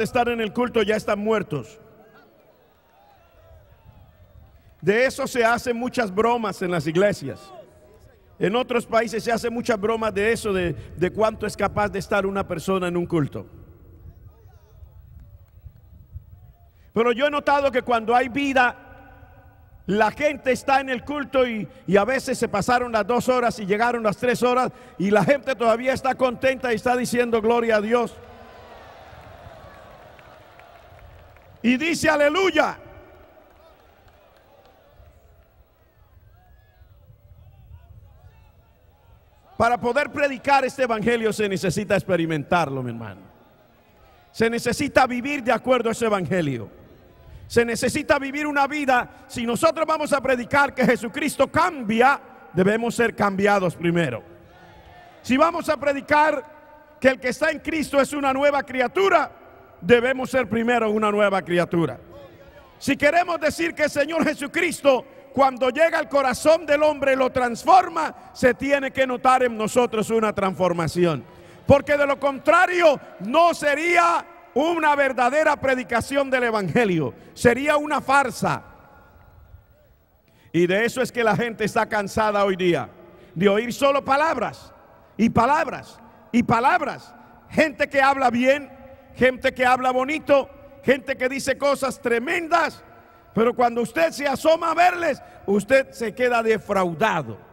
de estar en el culto ya están muertos. De eso se hacen muchas bromas en las iglesias. En otros países se hacen muchas bromas de eso, de cuánto es capaz de estar una persona en un culto. Pero yo he notado que cuando hay vida, la gente está en el culto y a veces se pasaron las 2 horas y llegaron las 3 horas y la gente todavía está contenta y está diciendo gloria a Dios. Y dice aleluya. Para poder predicar este evangelio se necesita experimentarlo, mi hermano. Se necesita vivir de acuerdo a ese evangelio. Se necesita vivir una vida. Si nosotros vamos a predicar que Jesucristo cambia, debemos ser cambiados primero. Si vamos a predicar que el que está en Cristo es una nueva criatura, debemos ser primero una nueva criatura. Si queremos decir que el Señor Jesucristo, cuando llega al corazón del hombre, lo transforma, se tiene que notar en nosotros una transformación. Porque de lo contrario no sería una verdadera predicación del evangelio, sería una farsa. Y de eso es que la gente está cansada hoy día, de oír solo palabras y palabras y palabras. Gente que habla bien, gente que habla bonito, gente que dice cosas tremendas, pero cuando usted se asoma a verles, usted se queda defraudado.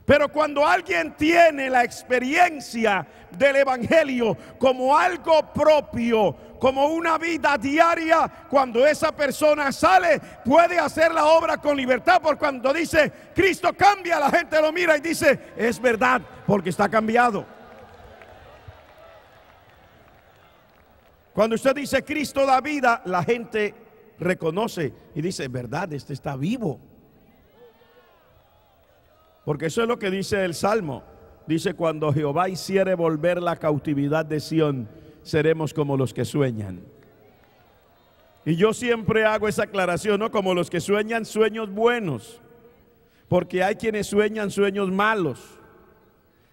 Pero cuando alguien tiene la experiencia del evangelio como algo propio, como una vida diaria, cuando esa persona sale, puede hacer la obra con libertad. Porque cuando dice Cristo cambia, la gente lo mira y dice es verdad, porque está cambiado. Cuando usted dice Cristo da vida, la gente reconoce y dice verdad, este está vivo. Porque eso es lo que dice el Salmo. Dice, cuando Jehová hiciere volver la cautividad de Sión, seremos como los que sueñan. Y yo siempre hago esa aclaración, ¿no? Como los que sueñan sueños buenos. Porque hay quienes sueñan sueños malos.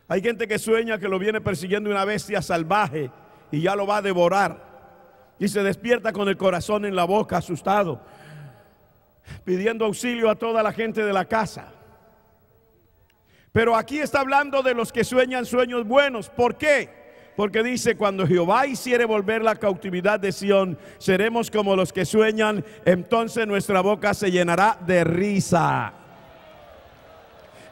Hay gente que sueña que lo viene persiguiendo una bestia salvaje y ya lo va a devorar. Y se despierta con el corazón en la boca, asustado, pidiendo auxilio a toda la gente de la casa. Pero aquí está hablando de los que sueñan sueños buenos. ¿Por qué? Porque dice, cuando Jehová hiciere volver la cautividad de Sión, seremos como los que sueñan, entonces nuestra boca se llenará de risa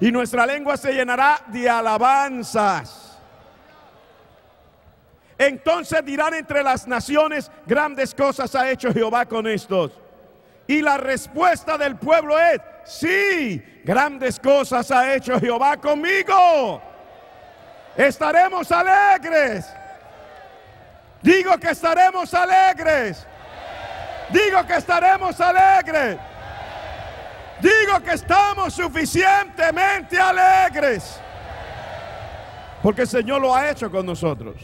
y nuestra lengua se llenará de alabanzas. Entonces dirán entre las naciones, grandes cosas ha hecho Jehová con estos. Y la respuesta del pueblo es, sí, grandes cosas ha hecho Jehová conmigo. Estaremos alegres. Digo que estaremos alegres. Digo que estaremos alegres. Digo que estamos suficientemente alegres. Porque el Señor lo ha hecho con nosotros.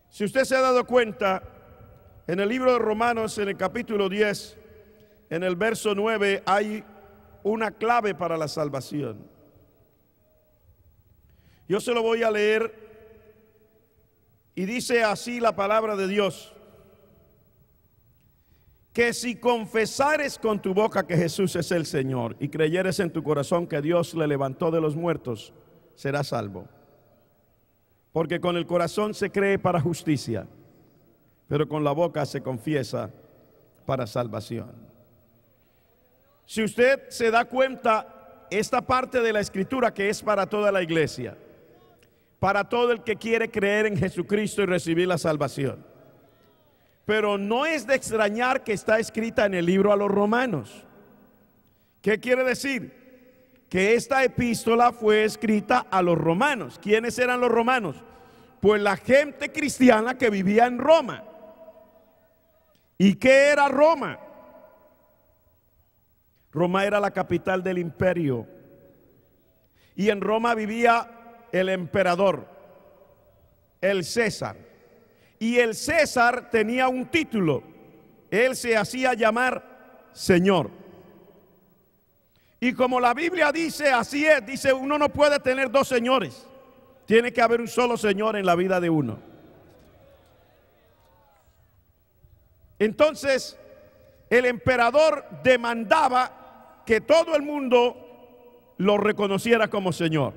Si usted se ha dado cuenta, en el libro de Romanos, en el capítulo 10, en el verso 9, hay una clave para la salvación. Yo se lo voy a leer y dice así la palabra de Dios: que si confesares con tu boca que Jesús es el Señor y creyeres en tu corazón que Dios le levantó de los muertos, serás salvo. Porque con el corazón se cree para justicia, pero con la boca se confiesa para salvación. Si usted se da cuenta, esta parte de la escritura que es para toda la iglesia, para todo el que quiere creer en Jesucristo y recibir la salvación. Pero no es de extrañar que está escrita en el libro a los romanos. ¿Qué quiere decir? Que esta epístola fue escrita a los romanos. ¿Quiénes eran los romanos? Pues la gente cristiana que vivía en Roma. ¿Y qué era Roma? Roma era la capital del imperio. Y en Roma vivía el emperador, el César. Y el César tenía un título. Él se hacía llamar Señor. Y como la Biblia dice, así es, dice, uno no puede tener dos señores. Tiene que haber un solo Señor en la vida de uno. Entonces, el emperador demandaba que todo el mundo lo reconociera como Señor.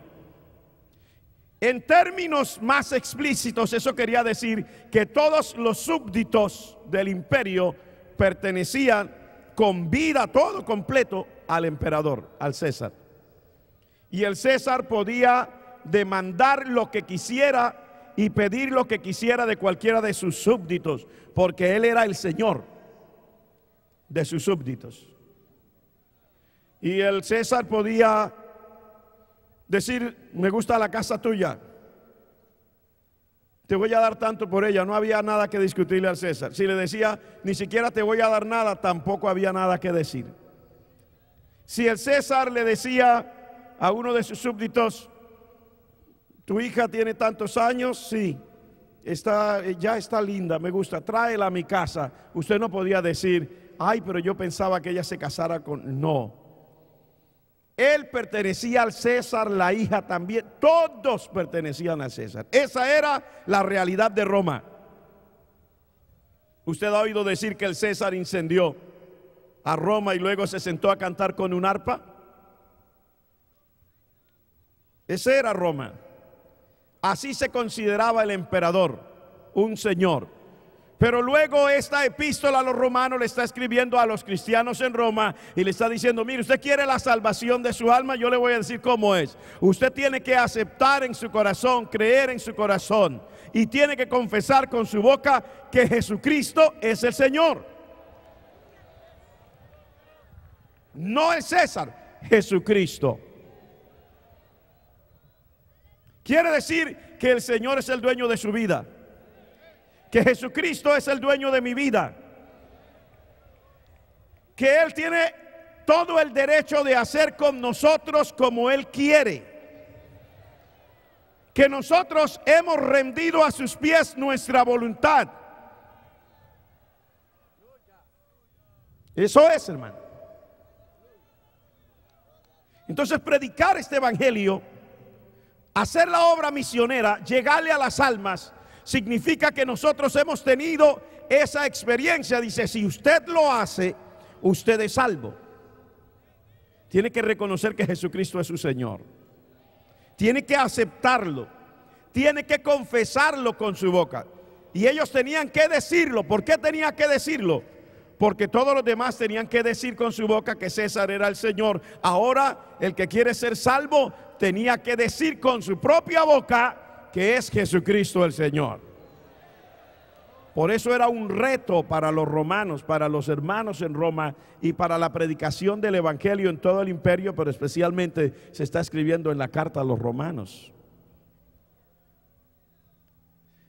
En términos más explícitos, eso quería decir que todos los súbditos del imperio pertenecían con vida, todo completo, al emperador, al César. Y el César podía demandar lo que quisiera y pedir lo que quisiera de cualquiera de sus súbditos, porque él era el Señor de sus súbditos. Y el César podía decir: me gusta la casa tuya, te voy a dar tanto por ella. No había nada que discutirle al César. Si le decía: ni siquiera te voy a dar nada, tampoco había nada que decir. Si el César le decía a uno de sus súbditos: tu hija tiene tantos años, sí, ya está linda, me gusta, tráela a mi casa. Usted no podía decir: ay, pero yo pensaba que ella se casara con... No. Él pertenecía al César, la hija también, todos pertenecían al César. Esa era la realidad de Roma. Usted ha oído decir que el César incendió a Roma y luego se sentó a cantar con un arpa. Ese era Roma. Así se consideraba el emperador, un señor. Pero luego esta epístola a los romanos le está escribiendo a los cristianos en Roma y le está diciendo: mire, usted quiere la salvación de su alma, yo le voy a decir cómo es. Usted tiene que aceptar en su corazón, creer en su corazón, y tiene que confesar con su boca que Jesucristo es el Señor. No el César, Jesucristo. Quiere decir que el Señor es el dueño de su vida, que Jesucristo es el dueño de mi vida, que Él tiene todo el derecho de hacer con nosotros como Él quiere, que nosotros hemos rendido a sus pies nuestra voluntad. Eso es, hermano. Entonces, predicar este evangelio, hacer la obra misionera, llegarle a las almas, significa que nosotros hemos tenido esa experiencia. Dice: si usted lo hace, usted es salvo. Tiene que reconocer que Jesucristo es su Señor. Tiene que aceptarlo. Tiene que confesarlo con su boca. Y ellos tenían que decirlo. ¿Por qué tenía que decirlo? Porque todos los demás tenían que decir con su boca que César era el Señor. Ahora, el que quiere ser salvo tenía que decir con su propia boca que es Jesucristo el Señor. Por eso era un reto para los romanos, para los hermanos en Roma y para la predicación del evangelio en todo el imperio, pero especialmente se está escribiendo en la carta a los romanos.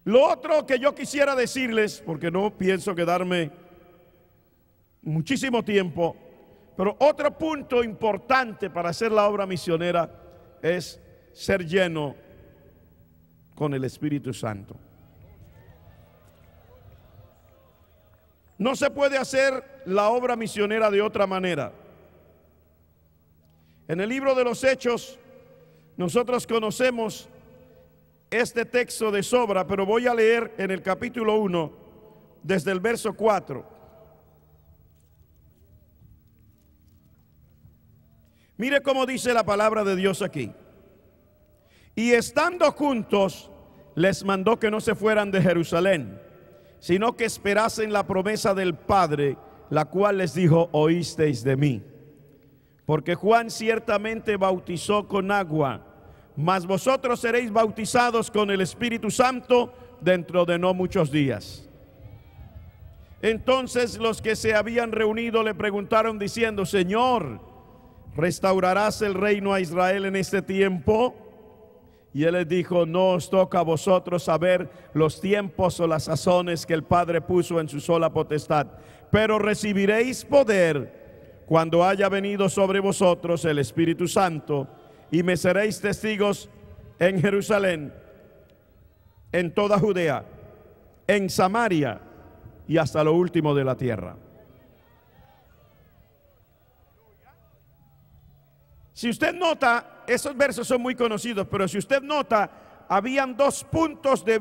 Lo otro que yo quisiera decirles, porque no pienso quedarme muchísimo tiempo, pero otro punto importante para hacer la obra misionera es ser lleno con el Espíritu Santo. No se puede hacer la obra misionera de otra manera. En el libro de los Hechos nosotros conocemos este texto de sobra, pero voy a leer en el capítulo 1 desde el verso 4. Mire cómo dice la palabra de Dios aquí. Y estando juntos, les mandó que no se fueran de Jerusalén, sino que esperasen la promesa del Padre, la cual les dijo: oísteis de mí. Porque Juan ciertamente bautizó con agua, mas vosotros seréis bautizados con el Espíritu Santo dentro de no muchos días. Entonces los que se habían reunido le preguntaron diciendo: Señor, ¿restaurarás el reino a Israel en este tiempo? Y él les dijo: no os toca a vosotros saber los tiempos o las sazones que el Padre puso en su sola potestad, pero recibiréis poder cuando haya venido sobre vosotros el Espíritu Santo, y me seréis testigos en Jerusalén, en toda Judea, en Samaria y hasta lo último de la tierra. Si usted nota, esos versos son muy conocidos, pero si usted nota, habían dos puntos de vista